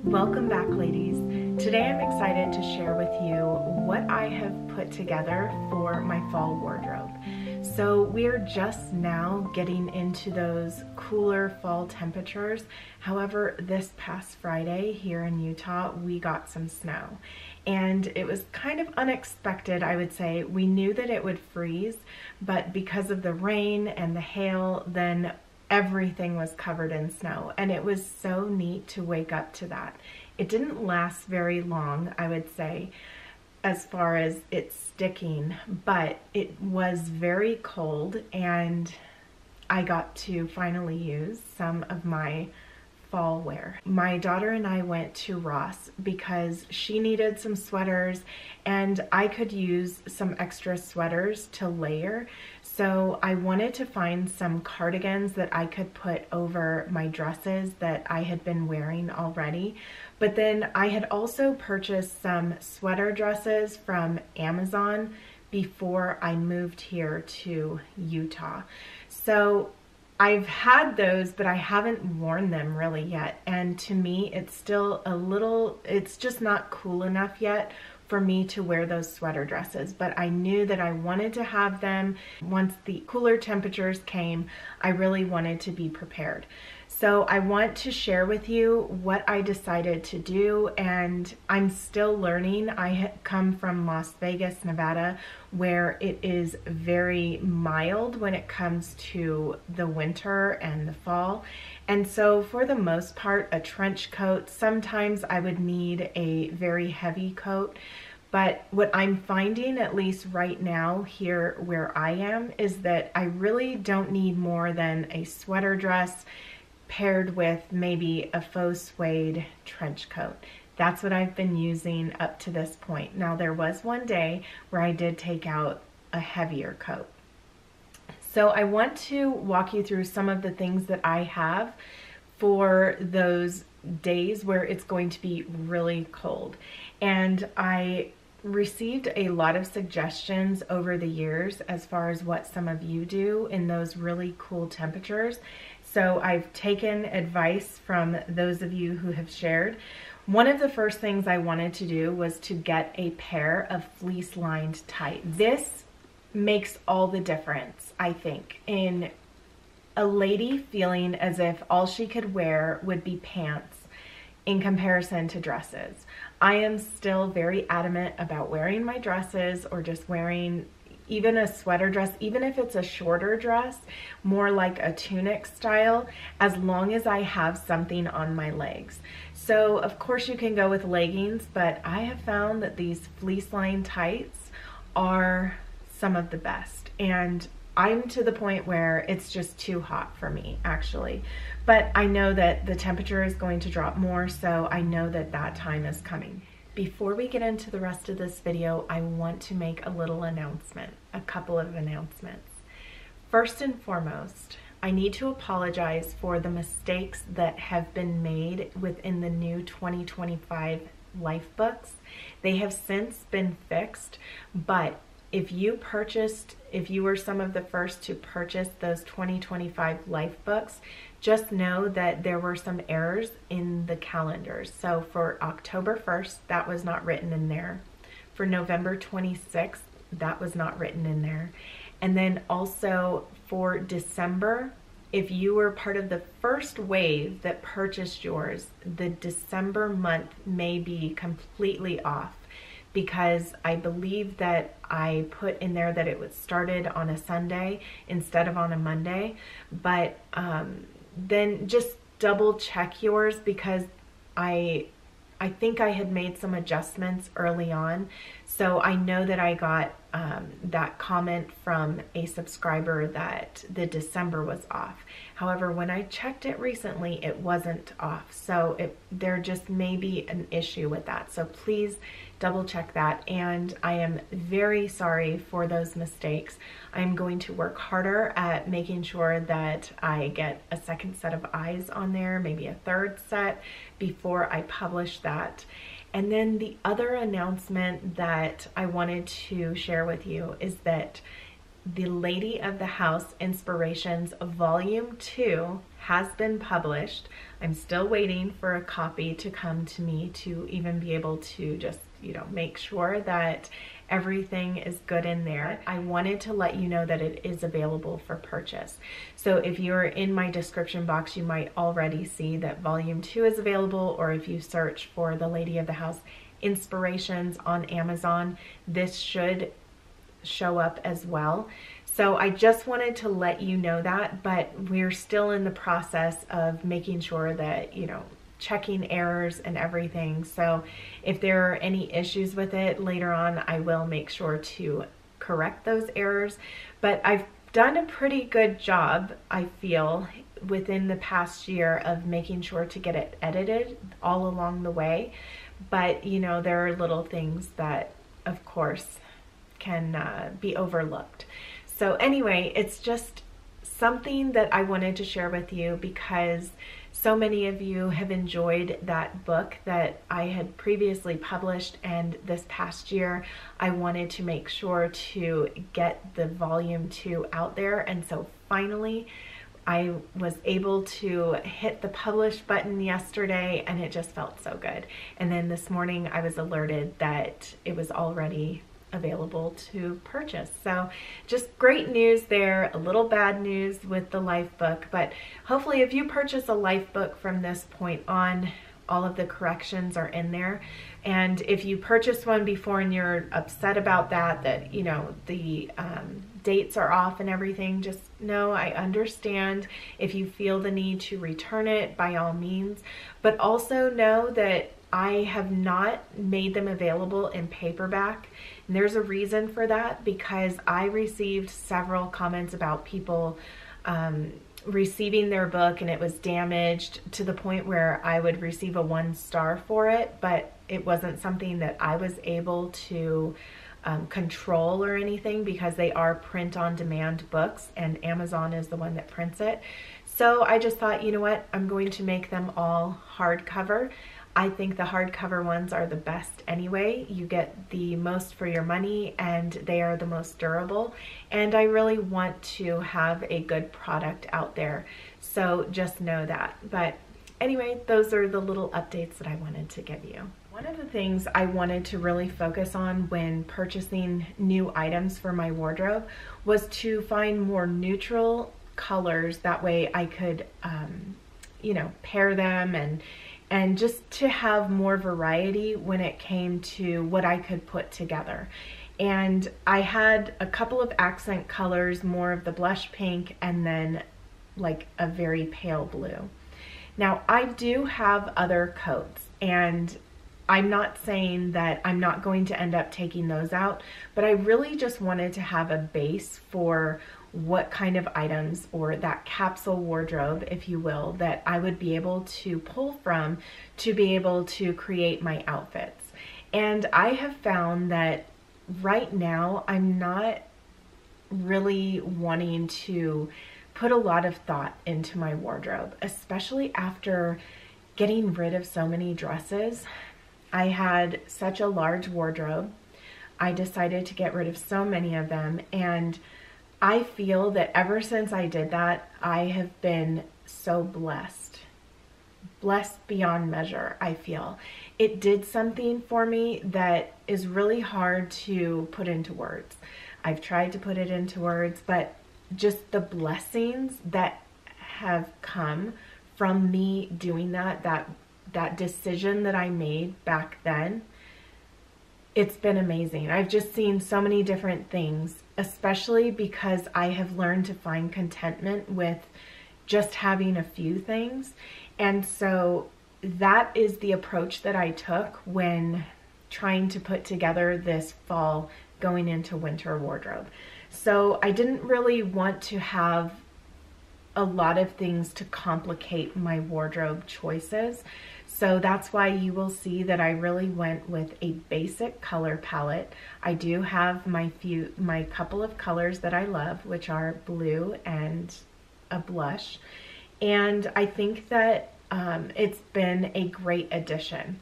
Welcome back, ladies. Today I'm excited to share with you what I have put together for my fall wardrobe. So we're just now getting into those cooler fall temperatures. However, this past Friday here in Utah, we got some snow. And it was kind of unexpected, I would say. We knew that it would freeze, but because of the rain and the hail, then everything was covered in snow, and it was so neat to wake up to that. It didn't last very long, I would say, as far as it sticking, but it was very cold, and I got to finally use some of my fall wear. My daughter and I went to Ross because she needed some sweaters and I could use some extra sweaters to layer. So I wanted to find some cardigans that I could put over my dresses that I had been wearing already. But then I had also purchased some sweater dresses from Amazon before I moved here to Utah. So I've had those, but I haven't worn them really yet. And to me, it's still a little, it's just not cool enough yet for me to wear those sweater dresses. But I knew that I wanted to have them. Once the cooler temperatures came, I really wanted to be prepared. So I want to share with you what I decided to do, and I'm still learning. I come from Las Vegas, Nevada, where it is very mild when it comes to the winter and the fall. And so for the most part, a trench coat, sometimes I would need a very heavy coat. But what I'm finding, at least right now here where I am, is that I really don't need more than a sweater dress paired with maybe a faux suede trench coat. That's what I've been using up to this point. Now, there was one day where I did take out a heavier coat. So I want to walk you through some of the things that I have for those days where it's going to be really cold. And I received a lot of suggestions over the years as far as what some of you do in those really cool temperatures. So I've taken advice from those of you who have shared. One of the first things I wanted to do was to get a pair of fleece-lined tights. This makes all the difference, I think, in a lady feeling as if all she could wear would be pants in comparison to dresses. I am still very adamant about wearing my dresses or just wearing even a sweater dress, even if it's a shorter dress, more like a tunic style, as long as I have something on my legs. So of course you can go with leggings, but I have found that these fleece-lined tights are some of the best. And I'm to the point where it's just too hot for me, actually. But I know that the temperature is going to drop more, so I know that that time is coming. Before we get into the rest of this video, I want to make a little announcement, a couple of announcements. First and foremost, I need to apologize for the mistakes that have been made within the new 2025 LIFEBOOKS. They have since been fixed, but if you were some of the first to purchase those 2025 LIFEBOOKS, just know that there were some errors in the calendars. So for October 1st, that was not written in there. For November 26th, that was not written in there. And then also for December, if you were part of the first wave that purchased yours, the December month may be completely off, because I believe that I put in there that it was started on a Sunday instead of on a Monday. But then just double check yours, because I think I had made some adjustments early on. So I know that I got that comment from a subscriber that the December was off. However, when I checked it recently, it wasn't off. So there just may be an issue with that. So please double check that. And I am very sorry for those mistakes. I'm going to work harder at making sure that I get a second set of eyes on there, maybe a third set, before I publish that. And then the other announcement that I wanted to share with you is that the Lady of the House Inspirations Volume 2 has been published. I'm still waiting for a copy to come to me to even be able to just, you know, make sure that everything is good in there. I wanted to let you know that it is available for purchase. So if you're in my description box, you might already see that volume 2 is available, or if you search for the Lady of the House Inspirations on Amazon, this should show up as well. So I just wanted to let you know that, but we're still in the process of making sure that, you know, checking errors and everything. So if there are any issues with it later on, I will make sure to correct those errors. But I've done a pretty good job, I feel, within the past year of making sure to get it edited all along the way. But, you know, there are little things that, of course, can be overlooked. So anyway, it's just something that I wanted to share with you because so many of you have enjoyed that book that I had previously published, and this past year I wanted to make sure to get the volume 2 out there, and so finally I was able to hit the publish button yesterday, and it just felt so good. And then this morning I was alerted that it was already available to purchase. So just great news there, a little bad news with the Life book, but hopefully if you purchase a Life book from this point on, all of the corrections are in there. And if you purchase one before and you're upset about that, you know, the dates are off and everything, just know I understand. If you feel the need to return it, by all means, but also know that I have not made them available in paperback. And there's a reason for that, because I received several comments about people receiving their book and it was damaged to the point where I would receive a 1-star for it, but it wasn't something that I was able to control or anything, because they are print-on-demand books and Amazon is the one that prints it. So I just thought, you know what, I'm going to make them all hardcover. I think the hardcover ones are the best anyway. You get the most for your money and they are the most durable. And I really want to have a good product out there. So just know that. But anyway, those are the little updates that I wanted to give you. One of the things I wanted to really focus on when purchasing new items for my wardrobe was to find more neutral colors. That way I could, you know, pair them and just to have more variety when it came to what I could put together. And I had a couple of accent colors, more of the blush pink and then like a very pale blue. Now I do have other coats, and I'm not saying that I'm not going to end up taking those out, but I really just wanted to have a base for what kind of items, or that capsule wardrobe, if you will, that I would be able to pull from to be able to create my outfits. And I have found that right now I'm not really wanting to put a lot of thought into my wardrobe, especially after getting rid of so many dresses. I had such a large wardrobe. I decided to get rid of so many of them, and I feel that ever since I did that, I have been so blessed. Blessed beyond measure, I feel. It did something for me that is really hard to put into words. I've tried to put it into words, but just the blessings that have come from me doing that decision that I made back then, it's been amazing. I've just seen so many different things, especially because I have learned to find contentment with just having a few things. And so that is the approach that I took when trying to put together this fall going into winter wardrobe. So I didn't really want to have a lot of things to complicate my wardrobe choices. So that's why you will see that I really went with a basic color palette. I do have my couple of colors that I love, which are blue and a blush. And I think that it's been a great addition.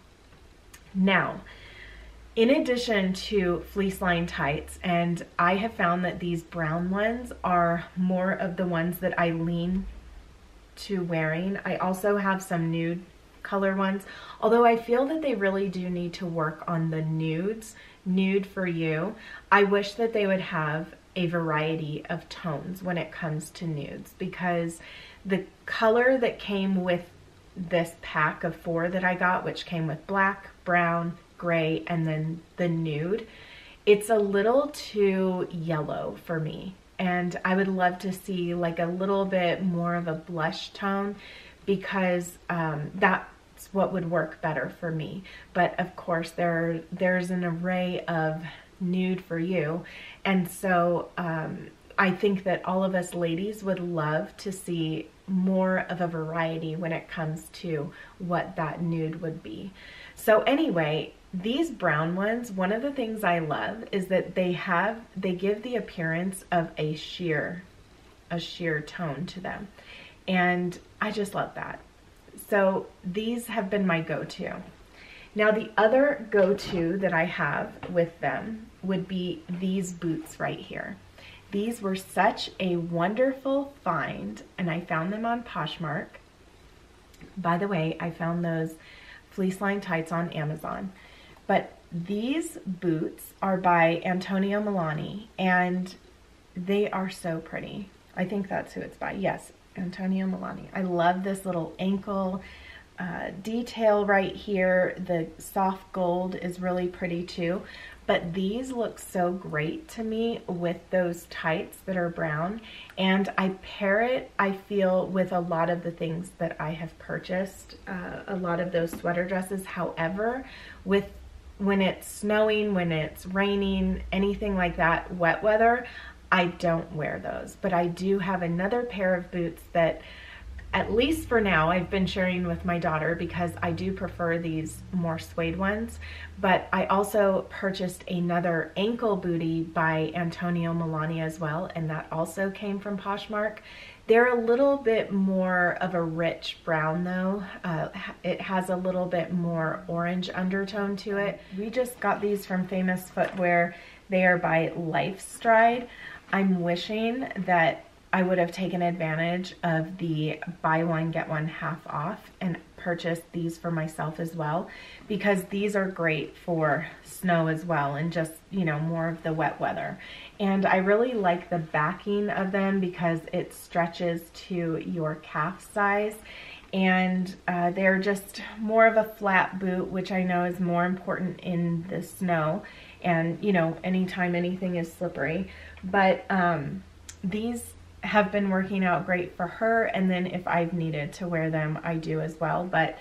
Now, in addition to fleece line tights, and I have found that these brown ones are more of the ones that I lean to wearing. I also have some nude color ones, although I feel that they really do need to work on the nudes. Nude for You. I wish that they would have a variety of tones when it comes to nudes, because the color that came with this pack of 4 that I got, which came with black, brown, gray, and then the nude, it's a little too yellow for me. And I would love to see like a little bit more of a blush tone, because that's what would work better for me. But of course there's an array of nude for you. And so I think that all of us ladies would love to see more of a variety when it comes to what that nude would be. So anyway, these brown ones, one of the things I love is that they give the appearance of a sheer tone to them. And I just love that. So these have been my go-to. Now the other go-to that I have with them would be these boots right here. These were such a wonderful find, and I found them on Poshmark. By the way, I found those fleece line tights on Amazon. But these boots are by Antonio Melani, and they are so pretty. I think that's who it's by. Yes, Antonio Melani. I love this little ankle detail right here. The soft gold is really pretty too. But these look so great to me with those tights that are brown. And I pair it, I feel, with a lot of the things that I have purchased, a lot of those sweater dresses. However, when it's snowing, when it's raining, anything like that, wet weather, I don't wear those. But I do have another pair of boots that, at least for now, I've been sharing with my daughter, because I do prefer these more suede ones. But I also purchased another ankle bootie by Antonio Melani as well, and that also came from Poshmark. They're a little bit more of a rich brown though. It has a little bit more orange undertone to it. We just got these from Famous Footwear. They are by LifeStride. I'm wishing that I would have taken advantage of the buy one get one half off and purchased these for myself as well, because these are great for snow as well, and just, you know, more of the wet weather. And I really like the backing of them because it stretches to your calf size, and they're just more of a flat boot, which I know is more important in the snow and, you know, anytime anything is slippery. But these have been working out great for her, and then if I've needed to wear them, I do as well. But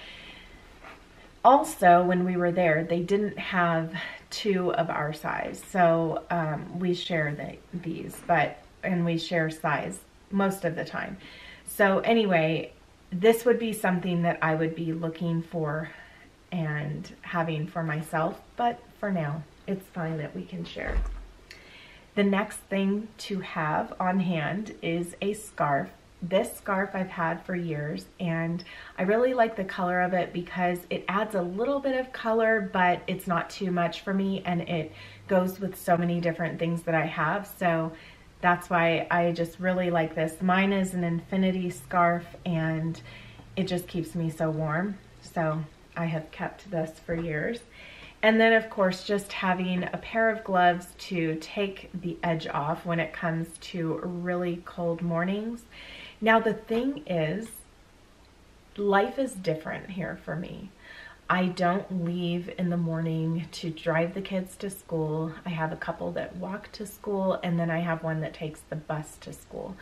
also, when we were there, they didn't have 2 of our size, so we share these, and we share size most of the time. So anyway, this would be something that I would be looking for and having for myself, but for now, it's fine that we can share. The next thing to have on hand is a scarf. This scarf I've had for years, and I really like the color of it because it adds a little bit of color, but it's not too much for me, and it goes with so many different things that I have. So that's why I just really like this. Mine is an infinity scarf, and it just keeps me so warm. So I have kept this for years. And then, of course, just having a pair of gloves to take the edge off when it comes to really cold mornings. Now, the thing is, life is different here for me. I don't leave in the morning to drive the kids to school. I have a couple that walk to school, and then I have one that takes the bus to school.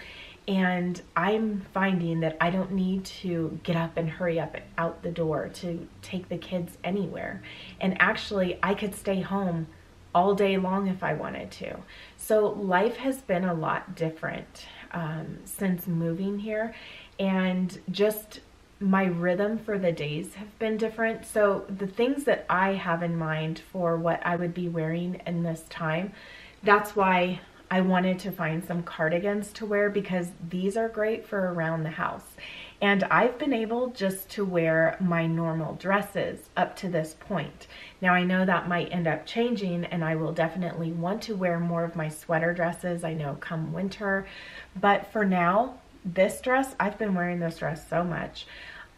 And I'm finding that I don't need to get up and hurry up out the door to take the kids anywhere. And actually, I could stay home all day long if I wanted to. So life has been a lot different since moving here, and just my rhythm for the days have been different. So the things that I have in mind for what I would be wearing in this time, that's why I wanted to find some cardigans to wear, because these are great for around the house. And I've been able just to wear my normal dresses up to this point. Now I know that might end up changing, and I will definitely want to wear more of my sweater dresses, I know, come winter. But for now, this dress, I've been wearing this dress so much.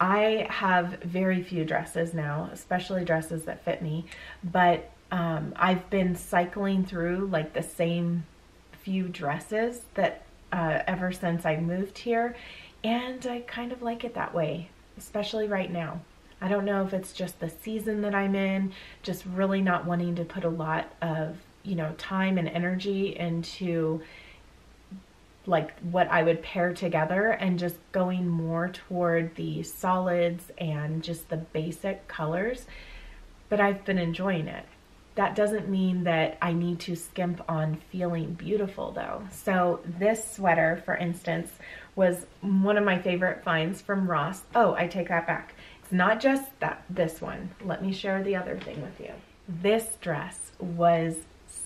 I have very few dresses now, especially dresses that fit me, but I've been cycling through like the same few dresses that ever since I moved here, and I kind of like it that way, especially right now. I don't know if it's just the season that I'm in, just really not wanting to put a lot of, you know, time and energy into like what I would pair together, and just going more toward the solids and just the basic colors, but I've been enjoying it. That doesn't mean that I need to skimp on feeling beautiful though. So this sweater, for instance, was one of my favorite finds from Ross. Oh, I take that back. It's not just this one. Let me share the other thing with you. This dress was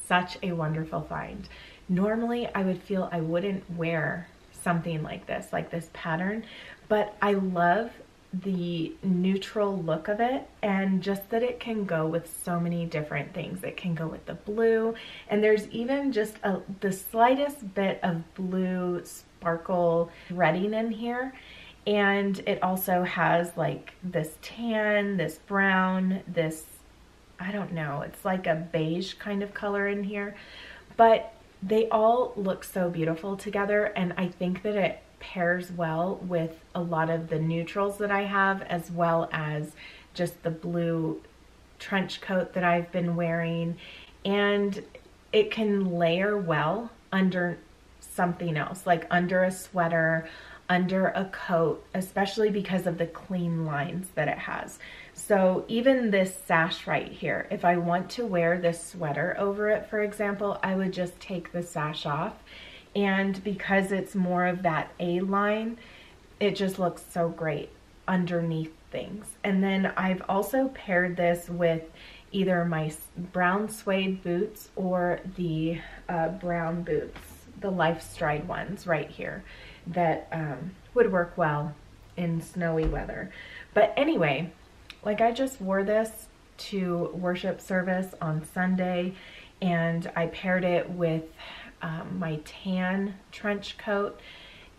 such a wonderful find. Normally I would feel I wouldn't wear something like this pattern, but I love the neutral look of it, and just that it can go with so many different things. It can go with the blue, and there's even just the slightest bit of blue sparkle threading in here, and it also has like this tan, this brown, this, I don't know, it's like a beige kind of color in here, but they all look so beautiful together, and I think that it pairs well with a lot of the neutrals that I have, as well as just the blue trench coat that I've been wearing, and it can layer well under something else, like under a sweater, under a coat, especially because of the clean lines that it has. So even this sash right here, if I want to wear this sweater over it, for example, I would just take the sash off, and because it's more of that A-line, it just looks so great underneath things. And then I've also paired this with either my brown suede boots or the brown boots, the LifeStride ones right here, that would work well in snowy weather. But anyway, like I just wore this to worship service on Sunday, and I paired it with my tan trench coat,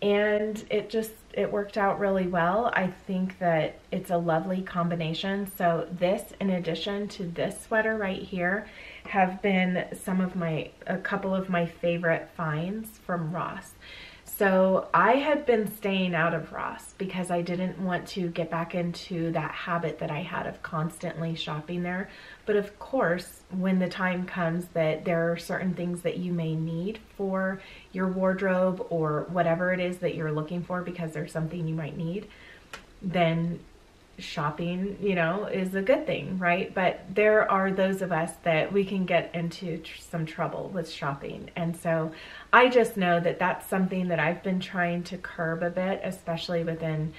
and it worked out really well. I think that it's a lovely combination. So this, in addition to this sweater right here, have been a couple of my favorite finds from Ross. So I had been staying out of Ross because I didn't want to get back into that habit that I had of constantly shopping there. But of course, when the time comes that there are certain things that you may need for your wardrobe or whatever it is that you're looking for, because there's something you might need, then shopping, you know, is a good thing, right? But there are those of us that we can get into some trouble with shopping. And so I just know that that's something that I've been trying to curb a bit, especially within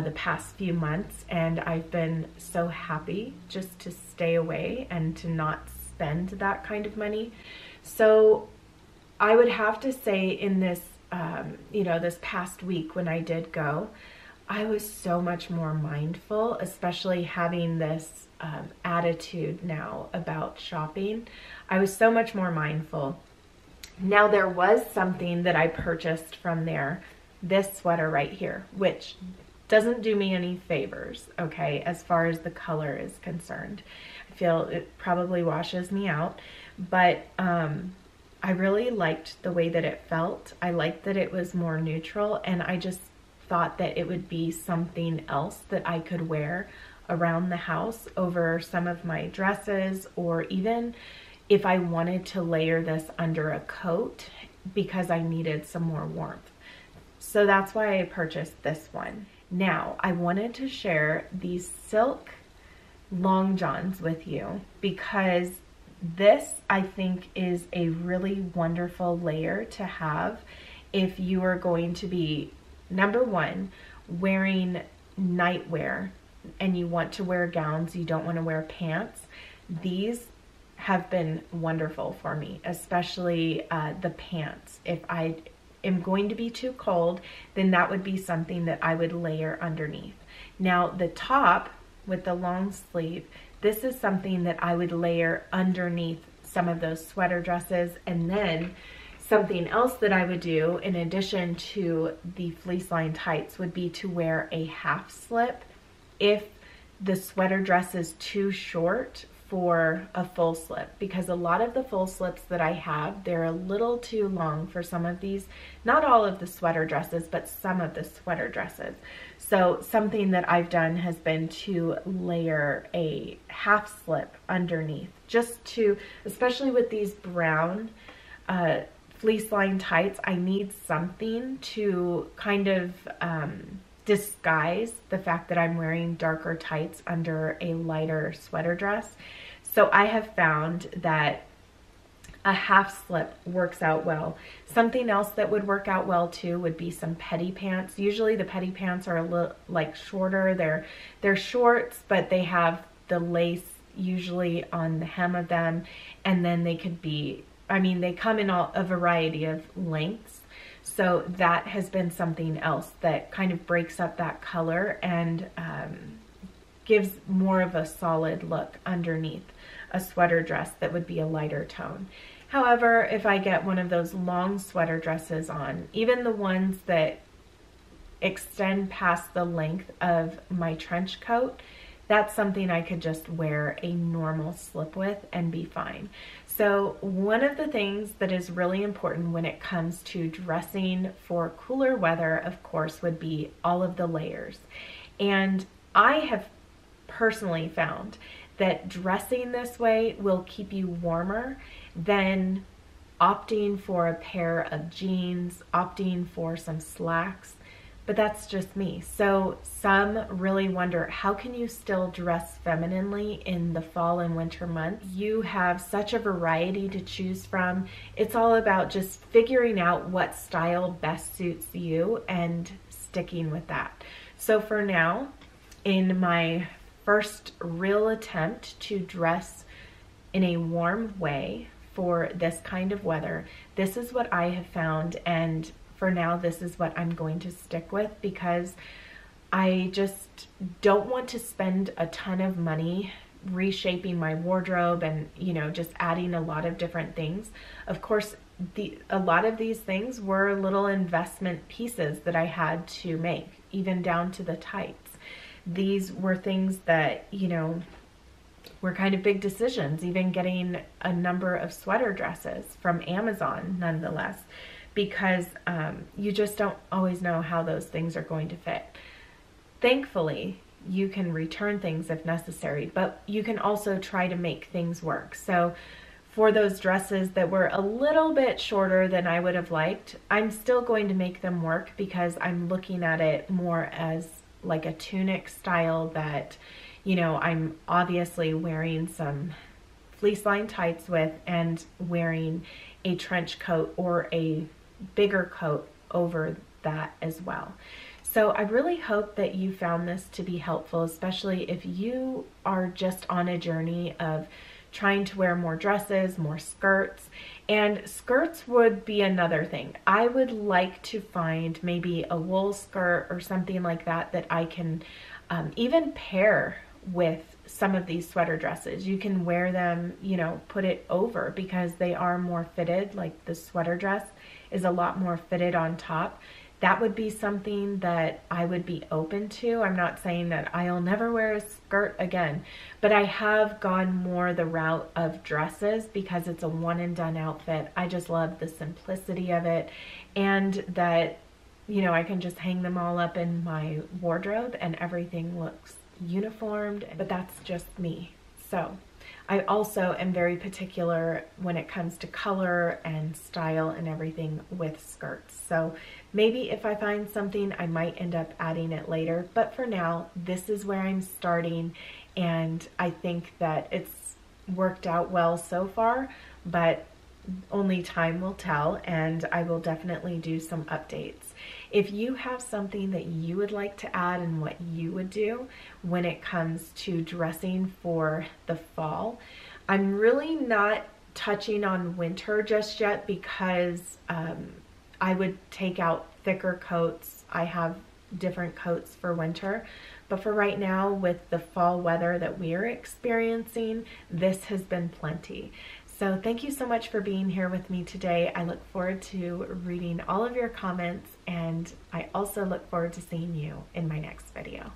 the past few months. And I've been so happy just to stay away and to not spend that kind of money. So I would have to say in this, you know, this past week when I did go, I was so much more mindful, especially having this attitude now about shopping. I was so much more mindful. Now there was something that I purchased from there, this sweater right here, which doesn't do me any favors, okay, as far as the color is concerned. I feel it probably washes me out, but I really liked the way that it felt. I liked that it was more neutral, and I just thought that it would be something else that I could wear around the house over some of my dresses, or even if I wanted to layer this under a coat because I needed some more warmth. So that's why I purchased this one. Now, I wanted to share these silk long johns with you because this, I think, is a really wonderful layer to have if you are going to be, number one, wearing nightwear and you want to wear gowns, you don't want to wear pants. These have been wonderful for me, especially the pants. If I am going to be too cold, then that would be something that I would layer underneath. Now the top with the long sleeve, this is something that I would layer underneath some of those sweater dresses, and then Something else that I would do in addition to the fleece line tights would be to wear a half slip if the sweater dress is too short for a full slip, because a lot of the full slips that I have, they're a little too long for some of these, not all of the sweater dresses, but some of the sweater dresses. So something that I've done has been to layer a half slip underneath, just to, especially with these brown fleece line tights, I need something to kind of disguise the fact that I'm wearing darker tights under a lighter sweater dress. So I have found that a half slip works out well. Something else that would work out well too would be some petty pants. Usually the petty pants are a little like shorter. They're shorts, but they have the lace usually on the hem of them, and then they could be, I mean, they come in a variety of lengths. So that has been something else that kind of breaks up that color and gives more of a solid look underneath a sweater dress that would be a lighter tone. However, if I get one of those long sweater dresses on, even the ones that extend past the length of my trench coat, that's something I could just wear a normal slip with and be fine. So one of the things that is really important when it comes to dressing for cooler weather, of course, would be all of the layers. And I have personally found that dressing this way will keep you warmer than opting for a pair of jeans, opting for some slacks. But that's just me. So some really wonder, how can you still dress femininely in the fall and winter months? You have such a variety to choose from. It's all about just figuring out what style best suits you and sticking with that. So for now, in my first real attempt to dress in a warm way for this kind of weather, this is what I have found, and for now, this is what I'm going to stick with, because I just don't want to spend a ton of money reshaping my wardrobe and, you know, just adding a lot of different things. Of course, a lot of these things were little investment pieces that I had to make, even down to the tights. These were things that, you know, were kind of big decisions, even getting a number of sweater dresses from Amazon nonetheless, because you just don't always know how those things are going to fit. Thankfully, you can return things if necessary, but you can also try to make things work. So for those dresses that were a little bit shorter than I would have liked, I'm still going to make them work, because I'm looking at it more as like a tunic style that, you know, I'm obviously wearing some fleece line tights with and wearing a trench coat or a bigger coat over that as well. So I really hope that you found this to be helpful, especially if you are just on a journey of trying to wear more dresses, more skirts. And skirts would be another thing. I would like to find maybe a wool skirt or something like that that I can even pair with some of these sweater dresses. You can wear them, you know, put it over, because they are more fitted. Like the sweater dress is a lot more fitted on top. That would be something that I would be open to. I'm not saying that I'll never wear a skirt again, but I have gone more the route of dresses because it's a one and done outfit. I just love the simplicity of it, and that, you know, I can just hang them all up in my wardrobe and everything looks uniformed, but that's just me. So I also am very particular when it comes to color and style and everything with skirts. So maybe if I find something, I might end up adding it later. But for now, this is where I'm starting, and I think that it's worked out well so far, but only time will tell, and I will definitely do some updates. If you have something that you would like to add and what you would do when it comes to dressing for the fall, I'm really not touching on winter just yet, because I would take out thicker coats. I have different coats for winter, but for right now, with the fall weather that we're experiencing, this has been plenty. So thank you so much for being here with me today. I look forward to reading all of your comments, and I also look forward to seeing you in my next video.